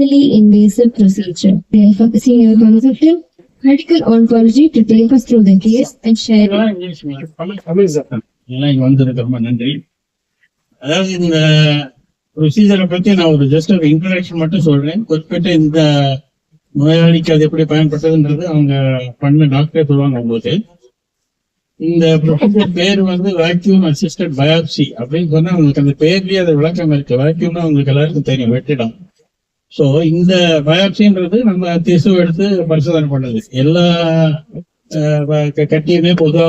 minimally invasive procedure. We have a senior consultant, medical oncology, to take us through the case and share ரொம்ப நன்றி. அதாவது இந்த ப்ரொசீஜரை பத்தி நான் ஒரு ஜஸ்ட் ஒரு இன்ட்ரடக்ஷன் மட்டும் சொல்றேன். குறிப்பிட்ட இந்த நோயாளிக்கு அது எப்படி பயன்பட்டதுன்றது அவங்க பண்ண டாக்டரே சொல்லுவாங்க உங்களுக்கு. இந்த ப்ரொசீஜர் பேர் வேக்யூம் அசிஸ்டட் பயாப்சி அப்படின்னு சொன்னா உங்களுக்கு அந்த பேர்லயே அது விளக்கம் இருக்கு. வேக்யூம்னா உங்களுக்கு எல்லாருக்கும் தெரியும், வெற்றிடம். ஸோ இந்த பயாப்சின்றது நம்ம திசு எடுத்து பரிசோதனை பண்ணது. எல்லா கட்டியுமே பொதுவா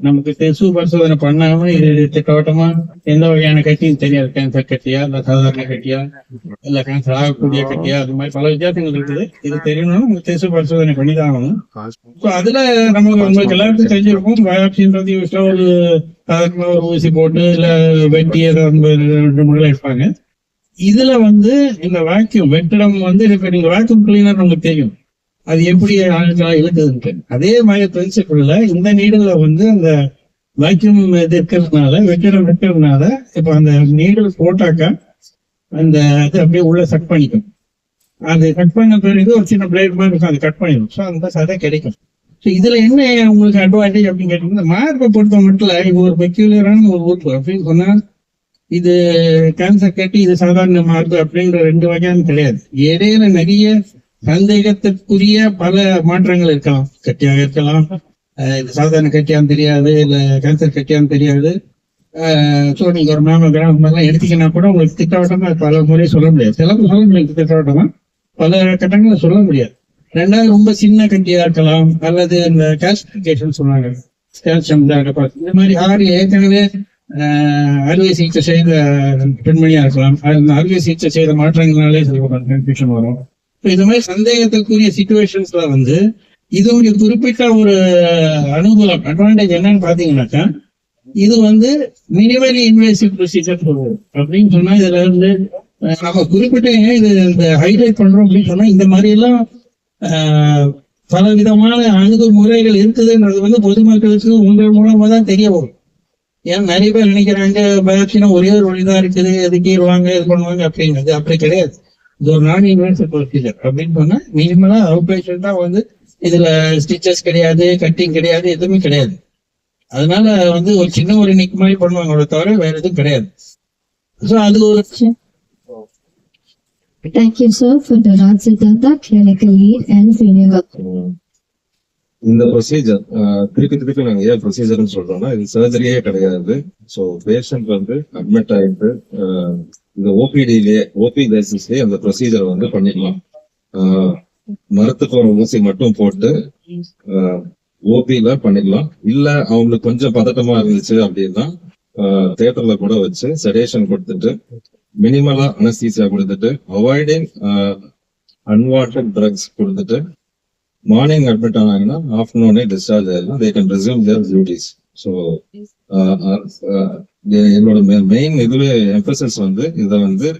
நமக்கு திசு பரிசோதனை பண்ணாம இது திட்டவட்டமா எந்த வகையான கட்டியும் தெரியாது. கேன்சர் கட்டியா, இல்ல சாதாரண கட்டியா, இல்ல கேன்சர் ஆகக்கூடிய கட்டியா, அது மாதிரி பல வித்தியாசங்கள் இருக்குது. இது தெரியணும், நம்ம திசு பரிசோதனை பண்ணிதான் ஆகணும். ஸோ அதுல உங்களுக்கு எல்லாருக்கும் தெரிஞ்சிருக்கும், பயாப்சின்றது யூஸ்வலா ஒரு சாதாரணமா ஒரு ஊசி போட்டு இல்ல வெட்டி ரெண்டு முறையில எடுப்பாங்க. இதுல இந்த வேக்யூம் வெற்றிடம் இப்ப நீங்க வேக்யூம் கிளீனர் உங்களுக்கு தெரியும், அது எப்படி ஆளுக்கா இழுக்குதுன்ட்டு. அதே மாதிரி பிரின்சிபிள்ல இந்த நீடல்ல அந்த வேக்யூம் இது இருக்கிறதுனால, வெற்றிடம் இருக்கிறதுனால இப்ப அந்த நீடல் போட்டாக்கா அந்த இது அப்படியே உள்ள கட் பண்ணிக்கும். அது கட் பண்ண பிறகு ஒரு சின்ன பிளேட் மாதிரி இருக்கும், அது கட் பண்ணிடும். ஸோ அந்த சதை கிடைக்கும். ஸோ இதுல என்ன உங்களுக்கு அட்வான்டேஜ் அப்படின்னு கேட்டீங்கன்னா, மார்பை பொறுத்த மட்டும் இது ஒரு பெக்யூலரான ஒரு உறுப்பு அப்படின்னு சொன்னா, இது கேன்சர் கட்டி இது சாதாரண மார்பு அப்படின்ற ரெண்டு வகையான கிடையாது. இடையில நிறைய சந்தேகத்திற்குரிய பல மாற்றங்கள் இருக்கலாம். கட்டியாக இருக்கலாம், இது சாதாரண கட்டியான்னு தெரியாது, இல்ல கேன்சர் கட்டியான்னு தெரியாது. ஸோ நீங்க ஒரு மேமோகிராம் எல்லாம் எடுத்தீங்கன்னா கூட உங்களுக்கு திட்டவட்டமா பல முறை சொல்ல முடியாது. சிலப்பு சொல்ல முடியாது திட்டவட்டமா, பல கட்டங்களை சொல்ல முடியாது. ரெண்டாவது ரொம்ப சின்ன கட்டியா இருக்கலாம், அல்லது இந்த கால்சிஃபிகேஷன் சொன்னாங்க, கால்சியம் இந்த மாதிரி ஏற்கனவே அறுவை சிகிச்சை செய்த பெண்மணியா இருக்கலாம். அறுவை சிகிச்சை செய்த மாற்றங்களாலே கன்ஃபியூஷன் வரும். இது மாதிரி சந்தேகத்திற்குரிய சிச்சுவேஷன்ஸ்ல இது ஒரு குறிப்பிட்ட ஒரு அனுகூலம் அட்வான்டேஜ் என்னன்னு பாத்தீங்கன்னாக்கா, இது மினிமலி இன்வேசிவ் ப்ரொசீஜர் அப்படின்னு சொன்னா, இதுல நம்ம குறிப்பிட்ட இது இந்த ஹைலைட் பண்றோம் அப்படின்னு சொன்னா, இந்த மாதிரி எல்லாம் பல விதமான அணுகுமுறைகள் இருக்குதுன்றது பொதுமக்களுக்கு உங்கள் மூலமா தான் தெரிய வரும். ஏன்னா நிறைய பேர் நினைக்கிறாங்க பயாப்சினா ஒரே ஒரு வழிதான் இருக்குது, அது கீறுவாங்க, இது பண்ணுவாங்க அப்படிங்கிறது. அப்படி கிடையாது. இது ஒரு நான் இன்வேசிவ் ப்ரொசீஜர் அப்படின்னு சொன்னா, மினிமலா அவுட் பேஷண்ட் தான் இதுல ஸ்டிச்சஸ் கிடையாது, கட்டிங் கிடையாது, எதுவுமே கிடையாது. அதனால ஒரு சின்ன ஒரு நிக் மாதிரி பண்ணுவாங்க தவிர வேற எதுவும் கிடையாது. ஸோ அது ஒரு Thank you, sir, for the Rajsiddhartha clinical lead and senior. இந்த ப்ரொசீஜர் திருப்பி நாங்க ஏன் ப்ரொசீஜர்னு சொல்றோம்னா, இது சர்ஜரியே கிடையாது. ஸோ பேஷண்ட் அட்மிட் ஆகிட்டு இந்த ஓபி பேசிஸ்லயே அந்த ப்ரொசீஜர் பண்ணிக்கலாம். மரத்துக்கு ஒரு ஊசி மட்டும் போட்டு ஓபில பண்ணிக்கலாம். இல்ல அவங்களுக்கு கொஞ்சம் பதட்டமா இருந்துச்சு அப்படின்னா தியேட்டர்ல கூட வச்சு செடேஷன் கொடுத்துட்டு, மினிமலா அனஸ்தீசியா கொடுத்துட்டு, அவாய்டிங் அன்வான்டட் ட்ரக்ஸ் கொடுத்துட்டு, மார்னிங் அட்மிட் ஆனாங்கன்னா ஆஃப்டர்நூனே டிஸ்சார்ஜ் ஆயிடலாம். They can resume their duties. So என்னோட மெயின் இதுவே எம்பசஸ் இதை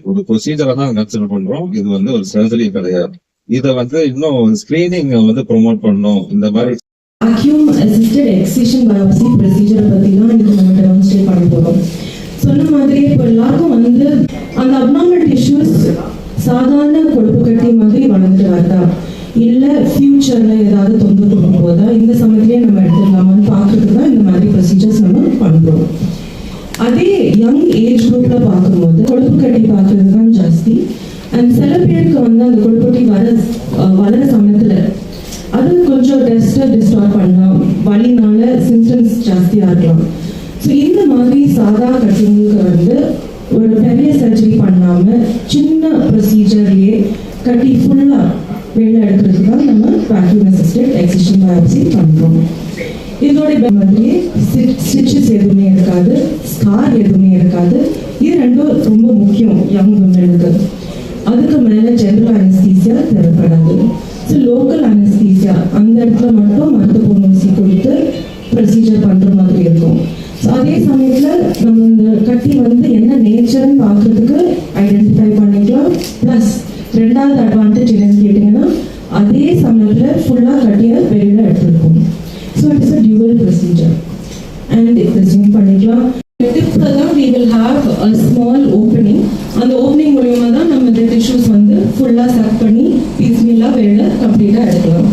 ஒரு ப்ரொசீஜரா தான் கன்சிடர் பண்றோம். இது ஒரு சர்ஜரி கிடையாது. இதை இன்னும் ஸ்கிரீனிங் ப்ரொமோட் பண்ணணும். இந்த மாதிரி வேக்யூம் அசிஸ்டட் எக்ஸிஷன் பயாப்சி ப்ரொசீஜர் பத்தி தான் இன்னைக்கு நம்ம டெமான்ஸ்ட்ரேட் பண்ண போறோம். சொன்ன மாதிரி இப்போ எல்லாருக்கும் அந்த அப்நார்மல் டிஷ்யூஸ் சாதாரண கொழுப்பு கட்டி மாதிரி வளர்ந்துட்டு வருதா, இல்ல ஃபியூச்சர்ல ஏதாவது தொந்தரவு கொடுக்கும் போதா, இந்த சமயத்திலேயே நம்ம எடுத்துடலாமான்னு பார்க்கறதுக்கு தான் இந்த மாதிரி ப்ரொசீஜர்ஸ் நம்ம பண்றோம். அதே யங் ஏஜ் குரூப்ல பார்க்கும்போது கொழுப்பு கட்டி பார்க்கறது தான் ஜாஸ்தி. அண்ட் சில பேருக்கு அந்த கொழுப்பு கட்டி வளர சமயத்துல அது கொஞ்சம் டிஸ்டார்ட் பண்ணலாம், வலினால சிம்டம்ஸ் ஜாஸ்தியா இருக்கலாம். ஸோ இந்த மாதிரி சாதா கட்டிங்களுக்கு ஒரு பெரிய சர்ஜரி பண்ணாம சின்ன ப்ரொசீஜர்லயே கட்டி ஃபுல்லா வெளில எடுக்கிறதுக்கு தான் நம்ம வேக்யூம் அசிஸ்டட் எக்ஸிஷன் பயாப்சி பண்றோம். இதோட மாதிரியே ஸ்டிச்சஸ் எதுவுமே இருக்காது, ஸ்கார் எதுவுமே இருக்காது. இது ரெண்டும் ரொம்ப முக்கியம் யங் விமனுக்கு. அதுக்கு மேல ஜெனரல் அனஸ்தீசியா தேவைப்படாது. ஸோ லோக்கல் அனஸ்தீசியா அந்த இடத்துல மட்டும் மருத்துவ ஊசி கொடுத்து ப்ரொசீஜர் பண்ற மாதிரி இருக்கும். ஸோ அதே சமயத்துல நம்ம இந்த கட்டி என்ன நேச்சர்னு பார்க்கறதுக்கு ஐடென்டிஃபை பண்ணிக்கலாம். பிளஸ் ரெண்டாவது அட்வான்டேஜ் என்னன்னு கேட்டீங்கன்னா, அதே சமயத்துல ஃபுல்லா கட்டிய வெளியில எடுத்துருக்கோம். So it's a dual procedure and இது ஜூம் பண்ணிக்கலாம். டிப்ல தான் we will have a small opening. அந்த ஓப்பனிங் மூலமா தான் நம்ம இந்த டிஷ்யூஸ் ஃபுல்லா சக் கம்ப்ளீட்டா எடுக்கலாம்.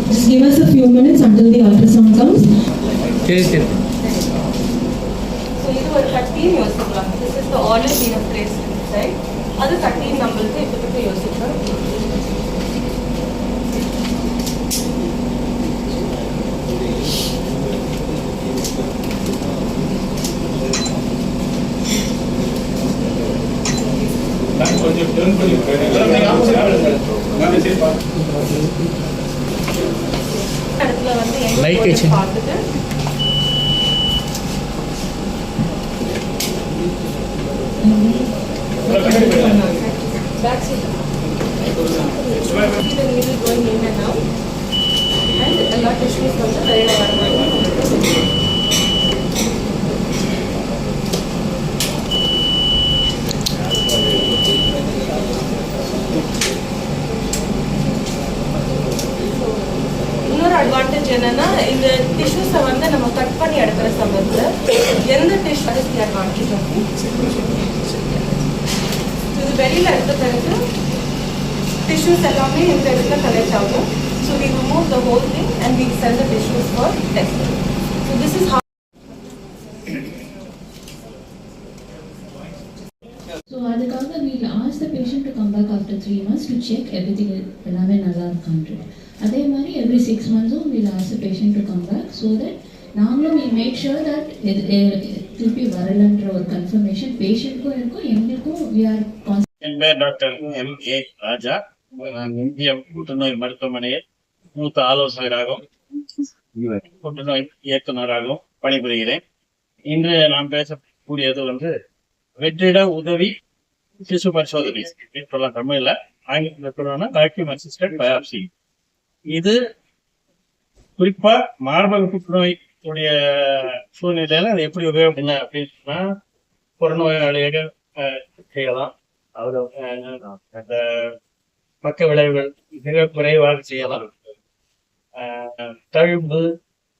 Just give us a few minutes until the ultrasound comes. சரி சரி So இது ஒரு கட்டின்னு யோசிக்கலாம். This is the olive we have placed inside. அது கட்டின்னு நம்மளுக்கு இப்போதைக்கு யோசிக்கலாம். கொஞ்சம் turn பண்ணி இடத்துல வந்து Light எங்க வச்சு. பார்த்துட்டு back side. The needle going in and out. And எல்லா tissues வந்து வெளியில வரணும். இன்னொரு அட்வான்டேஜ் என்னன்னா இந்த டிஷ்யூஸை வந்து நம்ம கட் பண்ணி எடுக்கிற சமயத்துல எந்த டிஷ்யூ அட்வான்டேஜ் இது வெளியில எடுத்த பிறகு டிஷ்யூஸ் எல்லாமே இந்த இடத்துல கலெக்ட் ஆகும். So we remove the whole thing and we sent the tissues for testing. So this is So அதுக்காக we ask the patient to come back after 3 months to check everything எல்லாமே நல்லா இருக்கான்னு. அதே மாதிரி every 6 months we'll ask the patient to come back so that நாங்களும் we make sure that திருப்பி வரலன்ற ஒரு confirmation பேஷண்ட்க்கும் இருக்கும் எங்களுக்கும் we are என் பேர் டாக்டர் M.A. ராஜா. நான் இந்திய புற்றுநோய் மருத்துவமனையில் மூத்த ஆலோசகராகவும் புற்றுநோய் இயக்குநராகவும் பணிபுரிகிறேன். இன்று நாம் பேசக்கூடியது வந்து வெற்றிட உதவி திசு பரிசோதனை சொல்லலாம். தமிழ்ல ஆங்கிலத்தில் சொல்லணும்னா வேக்யூம் அசிஸ்டட் பயாப்சி. இது குறிப்பா மார்பக புற்றுநோய் உடைய சூழ்நிலையில அது எப்படி உபயோகம் அப்படின்னு சொன்னா புறநோயாளியாக செய்யலாம். அது அந்த பக்க விளைவுகள் மிக குறைவாக செய்யலாம். தழும்பு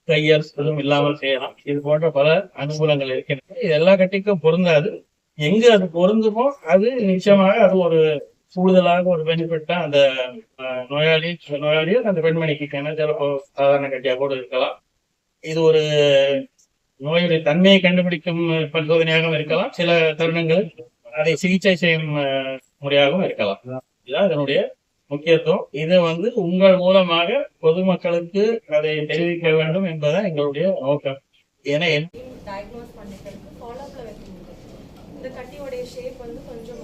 கையல் எதுவும் இல்லாமல் செய்யலாம். இது போன்ற பல அனுகூலங்கள் இருக்கின்றன. இது எல்லா கட்டிக்கும் பொருந்தாது. எங்கு அது பொருந்துமோ அது நிச்சயமாக அது ஒரு கூடுதலாக ஒரு பெனிஃபிட்டா அந்த நோயாளியோ அந்த பெண்மணிக்கு சிலப்போ சாதாரண கட்டியா கூட இருக்கலாம். இது ஒரு நோயுடைய தன்மையை கண்டுபிடிக்கும் பரிசோதனையாகவும் இருக்கலாம். சில தருணங்கள் அதை சிகிச்சை செய்யும் முறையாகவும் இருக்கலாம். இதுதான் இதனுடைய முக்கியத்துவம். இதை வந்து உங்கள் மூலமாக பொதுமக்களுக்கு அதை தெரிவிக்க வேண்டும் என்பதுதான் எங்களுடைய நோக்கம். ஏன்னா டயக்னோஸ் பண்ணிக்கிறதுக்கு ஃபாலோ அப்ல வைக்கணும். இந்த கட்டியோடைய ஷேப் வந்து கொஞ்சம்